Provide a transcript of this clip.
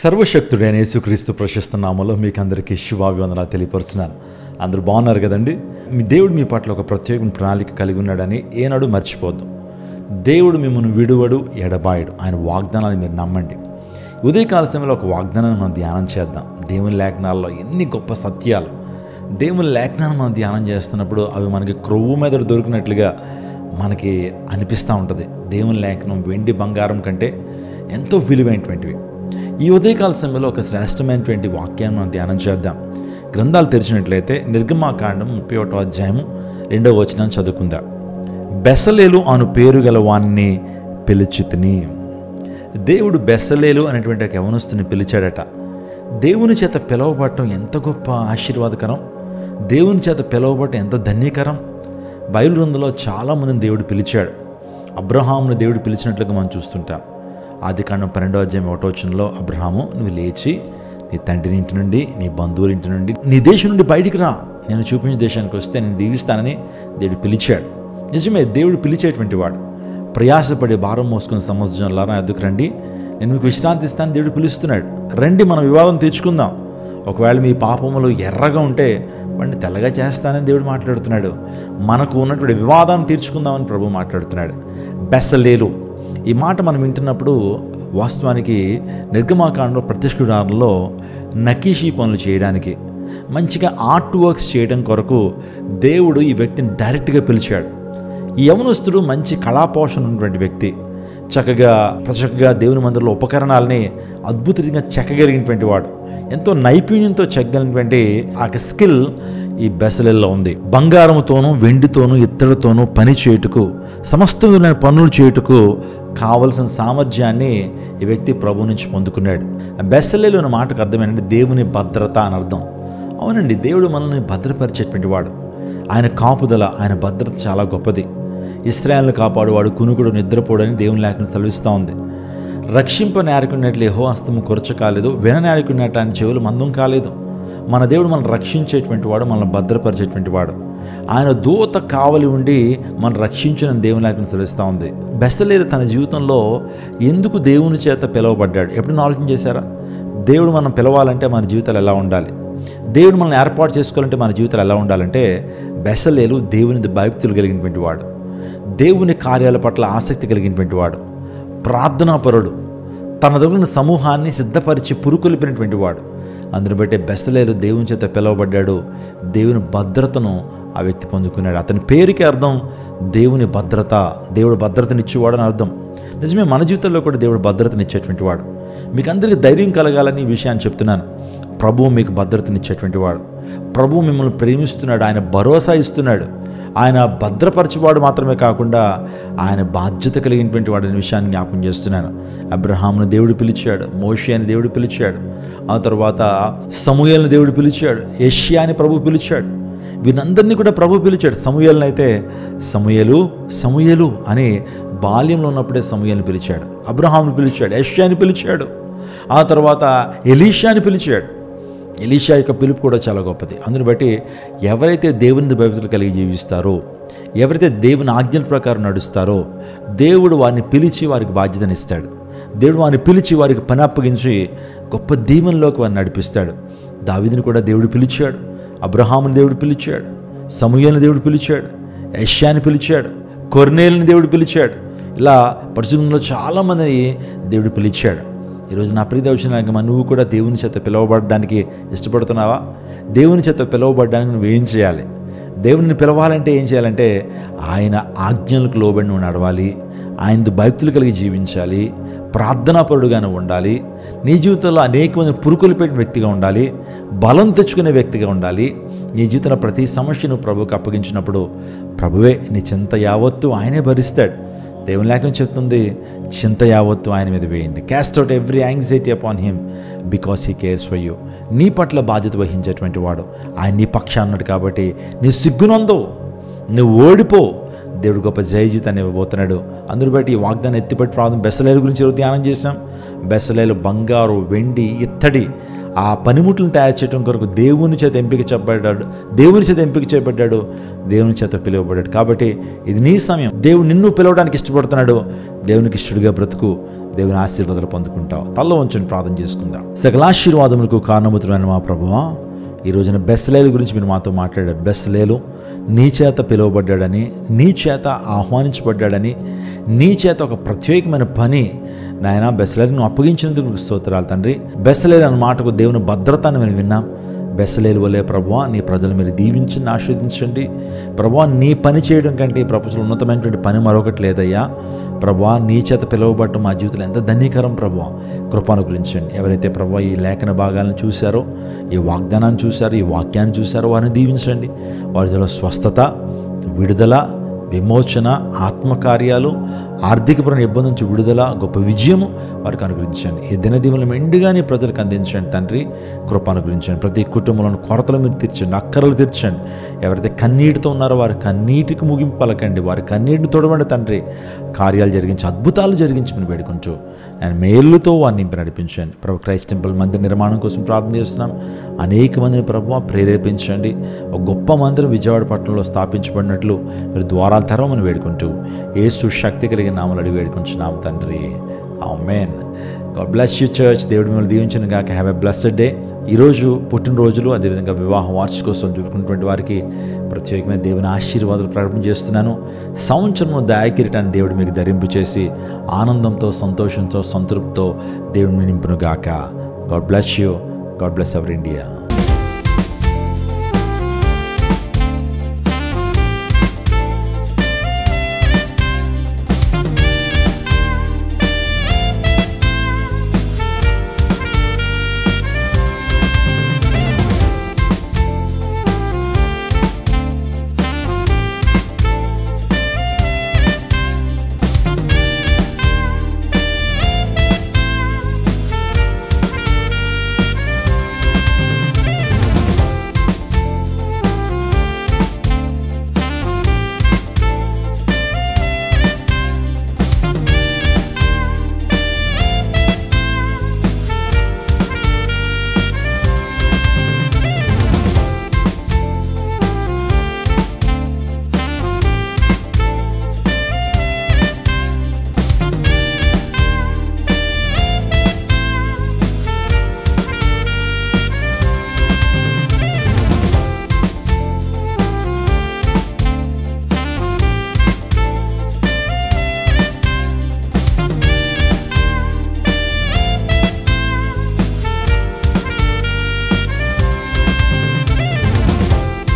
సర్వశక్తుడైన యేసుక్రీస్తు ప్రశస్త నామములో మీకు అందరికీ శుభాభివందనాలు తెలియపరుస్తున్నాను. అందరూ బాగున్నారు కదండి. మీ దేవుడు మీ పట్ల ఒక ప్రత్యేకమైన ప్రణాళిక కలిగి ఉన్నాడని ఏనాడు మర్చిపోద్దు. దేవుడు మిమ్మల్ని విడువడు, ఎడబాయడు. ఆయన వాగ్దానాన్ని మీరు నమ్మండి. ఉదయకాల సమయంలో ఒక వాగ్దానాన్ని మనం ధ్యానం చేద్దాం. దేవుని లేఖనాల్లో ఎన్ని గొప్ప సత్యాలు. దేవుని లేఖనాన్ని మనం ధ్యానం చేస్తున్నప్పుడు అవి మనకి క్రొవ్వు మీద దొరికినట్లుగా మనకి అనిపిస్తూ ఉంటుంది. దేవుని లేఖనం వెండి బంగారం కంటే ఎంతో విలువైనటువంటివి. ఈ ఉదయకాల సమయంలో ఒక శ్రేష్టమైనటువంటి వాక్యాన్ని మనం ధ్యానం చేద్దాం. గ్రంథాలు తెరిచినట్లయితే నిర్గమాకాండం 31వ అధ్యాయము 2వ వచనం చదువుకుందాం. బెసలేలు అను పేరు గల వాణ్ణి పిలిచితిని. దేవుడు బెసలేలు అనేటువంటి ఒక యవనస్తుని పిలిచాడట. దేవుని చేత పిలవబడటం ఎంత గొప్ప ఆశీర్వాదకరం, దేవుని చేత పిలవబడటం ఎంత ధన్యకరం. బైబిల్ గ్రంథంలో చాలామందిని దేవుడు పిలిచాడు. అబ్రహాముని దేవుడు పిలిచినట్లుగా మనం చూస్తుంటాం. ఆదికాండం 12వ అధ్యాయం 1వ వచనంలో అబ్రహాము, నువ్వు లేచి నీ తండ్రి ఇంటి నుండి, నీ బంధువుల ఇంటి నుండి, నీ దేశం నుండి బయటికి రా, నేను చూపించిన దేశానికి వస్తే నేను దీవిస్తానని దేవుడు పిలిచాడు. నిజమే, దేవుడు పిలిచేటువంటి వాడు. ప్రయాసపడి భారం మోసుకుని సముద్రంలారా ఎదుకు రండి, నేను మీకు విశ్రాంతి ఇస్తాను దేవుడు పిలుస్తున్నాడు. రండి, మనం వివాదం తీర్చుకుందాం. ఒకవేళ మీ పాపములు ఎర్రగా ఉంటే వాడిని తెల్లగా చేస్తానని దేవుడు మాట్లాడుతున్నాడు. మనకు ఉన్నటువంటి వివాదాన్ని తీర్చుకుందామని ప్రభు మాట్లాడుతున్నాడు. బెసలేలు, ఈ మాట మనం వింటున్నప్పుడు వాస్తవానికి నిర్గమాకాండంలో ప్రత్యక్షుడారంలో నకీషీ పనులు చేయడానికి, మంచిగా ఆర్ట్ వర్క్స్ చేయడం కొరకు దేవుడు ఈ వ్యక్తిని డైరెక్ట్గా పిలిచాడు. ఈ యవనస్తుడు మంచి కళాపోషణ ఉన్నటువంటి వ్యక్తి. చక్కగా దేవుని మందిరంలో ఉపకరణాలని అద్భుతంగా చెక్కగలిగినటువంటి వాడు. ఎంతో నైపుణ్యంతో చెక్కగలిగినటువంటి ఆ స్కిల్ ఈ బెసలేల్లో ఉంది. బంగారముతోనూ వెండితోనూ ఇత్తడితోనూ పని చేయుటకు, సమస్త విధమైన పనులు చేయుటకు కావలసిన సామర్థ్యాన్ని ఈ వ్యక్తి ప్రభు నుంచి పొందుకున్నాడు. బెసలేలు అనే మాటకు అర్థమేనండి దేవుని భద్రత అని అర్థం. అవునండి, దేవుడు మనల్ని భద్రపరిచేటువంటి వాడు. ఆయన కాపుదల, ఆయన భద్రత చాలా గొప్పది. ఇశ్రాయేలును కాపాడువాడు కునుకుడు నిద్రపోడని దేవుని లేఖనం సెలవిస్తూ ఉంది. రక్షింప నేరకున్నట్లు యెహోవా హస్తము కొరచ కాలేదు, విన నేరకున్నట్టు ఆయన చెవులు మందం కాలేదు. మన దేవుడు మనల్ని రక్షించేటువంటి వాడు, మనల్ని భద్రపరిచేటువంటి వాడు. ఆయన దూత కావలి ఉండి మనం రక్షించిన దేవుని లేఖనం సెలవిస్తూ ఉంది. బెసలేలు తన జీవితంలో ఎందుకు దేవుని చేత పిలువబడ్డాడు? ఎప్పుడైనా ఆలోచన చేశారా? దేవుడు మనం పిలవాలంటే మన జీవితాలు ఎలా ఉండాలి, దేవుడు మనల్ని ఏర్పాటు చేసుకోవాలంటే మన జీవితాలు ఎలా ఉండాలంటే, బెసలేలు దేవుని భయభక్తులు కలిగినటువంటి వాడు, దేవుని కార్యాల పట్ల ఆసక్తి కలిగినటువంటి వాడు, ప్రార్థనాపరుడు, తన దగ్గర సమూహాన్ని సిద్ధపరిచి పురుకొల్పినటువంటి వాడు. అందుని బట్టి బెసలేలు దేవుని చేత పిలువబడ్డాడు. దేవుని భద్రతను ఆ వ్యక్తి పొందుకున్నాడు. అతని పేరుకి అర్థం దేవుని భద్రత, దేవుడు భద్రతనిచ్చేవాడు అని అర్థం. నిజమే, మన జీవితంలో కూడా దేవుడు భద్రతనిచ్చేటువంటి వాడు. మీకు అందరికీ ధైర్యం కలగాలని ఈ విషయాన్ని చెప్తున్నాను. ప్రభువు మీకు భద్రతనిచ్చేటువంటి వాడు. ప్రభువు మిమ్మల్ని ప్రేమిస్తున్నాడు, ఆయన భరోసా ఇస్తున్నాడు. ఆయన భద్రపరచువాడు మాత్రమే కాకుండా ఆయన బాధ్యత కలిగినటువంటి వాడు అనే విషయాన్ని జ్ఞాపకం చేస్తున్నాను. అబ్రహామును దేవుడు పిలిచాడు, మోషే అని దేవుడు పిలిచాడు, ఆ తర్వాత సమూయేలును దేవుడు పిలిచాడు, యెషయాని ప్రభు పిలిచాడు. వీరందరినీ కూడా ప్రభు పిలిచాడు. సమూయేలును అయితే సమూయేలు సమూయేలు అని బాల్యంలో ఉన్నప్పుడే సమూయేలును పిలిచాడు. అబ్రహామును పిలిచాడు, యెషయాని పిలిచాడు, ఆ తర్వాత ఎలీషాని పిలిచాడు. ఎలీషా యొక్క పిలుపు కూడా చాలా గొప్పది. అందుని బట్టి ఎవరైతే దేవుని భయభక్తులు కలిగి జీవిస్తారో, ఎవరైతే దేవుని ఆజ్ఞల ప్రకారం నడుస్తారో, దేవుడు వారిని పిలిచి వారికి బాధ్యతనిస్తాడు. దేవుడు వారిని పిలిచి వారికి పని అప్పగించి గొప్ప దీవెనలోకి వారిని నడిపిస్తాడు. దావీదుని కూడా దేవుడు పిలిచాడు, అబ్రహాముని దేవుడు పిలిచాడు, సమూయేలుని దేవుడు పిలిచాడు, యెషయాని పిలిచాడు, కొర్నేలుని దేవుడు పిలిచాడు. ఇలా పరిశుద్ధంలో చాలామందిని దేవుడు పిలిచాడు. ఈరోజు నా ప్రియ దర్శనాంగమా, నువ్వు కూడా దేవుని చేత పిలువబడడానికి ఇష్టపడుతున్నావా? దేవుని చేత పిలువబడడానికి నువ్వు ఏం చేయాలి? దేవుని పిలవాలంటే ఏం చేయాలంటే ఆయన ఆజ్ఞలకు లోబడి నువ్వు నడవాలి, ఆయనతో భక్తులు కలిగి జీవించాలి, ప్రార్థనాపరుడుగానే ఉండాలి, నీ జీవితంలో అనేక మంది పురుకొల్పేట వ్యక్తిగా ఉండాలి, బలం తెచ్చుకునే వ్యక్తిగా ఉండాలి. నీ జీవితంలో ప్రతి సమస్యను ప్రభువుకి అప్పగించినప్పుడు ప్రభువే నీ చింత యావత్తు ఆయనే భరిస్తాడు. దేవుని లేఖనం చెప్తుంది, చింత యావత్తు ఆయన మీద వేయండి. Caste out every anxiety upon him because he cares for you. నీ పట్ల బాధ్యత వహించేటువంటి వాడు ఆయన నీ పక్షాన ఉన్నాడు. కాబట్టి నీ సిగ్గునందు, నువ్వు ఓడిపో, దేవుడు గొప్ప జయ జీవితాన్ని ఇవ్వబోతున్నాడు. అందుని బట్టి ఈ వాగ్దాన్ని ఎత్తిపట్టి ప్రార్థన. బెసలేలు గురించి ధ్యానం చేశాం. బెసలేలు బంగారు, వెండి, ఇత్తడి ఆ పనిముట్లను తయారు చేయడం కొరకు దేవుని చేత ఎంపిక చేయబడ్డాడు, దేవుని చేత పిలువబడ్డాడు. కాబట్టి ఇది నీ సమయం. దేవుడు నిన్ను పిలవడానికి ఇష్టపడుతున్నాడు. దేవునికి ఇష్టడుగా బ్రతుకు, దేవుని ఆశీర్వాదాలు పొందుకుంటావు. తల్లో ఉంచండి, ప్రార్థన చేసుకుందాం. సకలాశీర్వాదములకు కారణమవుతున్న మా ప్రభువా, ఈ రోజున బెస్లేలు గురించి మీరు మాతో మాట్లాడారు. బెస్లేలు నీ చేత పిలువబడ్డాడని, నీ చేత ఆహ్వానించబడ్డాడని, నీ చేత ఒక ప్రత్యేకమైన పని నాయన బెస్లేలును అప్పగించినందుకు స్తోత్రాలు తండ్రి. బెస్లేలు అన్న మాటకు దేవుని భద్రతను మేము విన్నాం. బెస్లేలు వలే ప్రభువా నీ ప్రజలు మీరు దీవించండి, ఆశీర్వదించండి. ప్రభువా నీ పని చేయడం కంటే ఈ ప్రపంచంలో ఉన్నతమైనటువంటి పని మరొకటి లేదయ్యా. ప్రభువా నీ చేత పిలువబడటం మా జీవితంలో ఎంత ధన్యకరం. ప్రభువా కృప అనుగ్రహించండి. ఎవరైతే ప్రభువా ఈ లేఖన భాగాలను చూశారో, ఈ వాగ్దానాన్ని చూశారో, ఈ వాక్యాన్ని చూశారో వారిని దీవించండి. వారిలో స్వస్థత, విడుదల, విమోచన, ఆత్మకార్యాలు, ఆర్థికపరమైన ఇబ్బంది నుంచి విడుదల, గొప్ప విజయము వారికి అనుగ్రహించండి. ఈ దినదీవులను మెండుగానే ప్రజలకు అందించండి తండ్రి. కృప అనుగ్రహించండి. ప్రతి కుటుంబంలోని కొరతలు మీరు తీర్చండి, అక్కరలు తీర్చండి. ఎవరైతే కన్నీటితో ఉన్నారో వారి కన్నీటికి ముగింపు పలకండి, వారి కన్నీటిని తొడవండి తండ్రి. కార్యాలు జరిగించి, అద్భుతాలు జరిగించి మీరు వేడుకుంటూ నేను మేలుతో వారిని నింపి నడిపించండి. ప్రభు క్రైస్ట్ టెంపుల్ మందిర నిర్మాణం కోసం ప్రార్థన చేస్తున్నాం. అనేక మందిని ప్రభు ప్రేరేపించండి. ఒక గొప్ప మందిరం విజయవాడ పట్టణంలో స్థాపించబడినట్లు మీరు ద్వారాలు తెరవమని వేడుకుంటూ యేసు శక్తి కలిగిన నామములో అడిగి వేడుకుంటున్నాం తండ్రి. Amen. God bless you church. దేవుడు మిమ్మల్ని దీవించను గాక. Have a blessed day. ఈరోజు పుట్టినరోజులు, అదేవిధంగా వివాహ వార్షికోత్సవం జరుపుకున్నటువంటి వారికి ప్రత్యేకమైన దేవుని ఆశీర్వాదాలు ప్రకటన చేస్తున్నాను. సంవత్సరంలో దయాకిరీటాన్ని దేవుడు మీకు ధరింపు చేసి ఆనందంతో, సంతోషంతో, సంతృప్తితో దేవుడిని నింపును గాక. God bless you. God bless our India.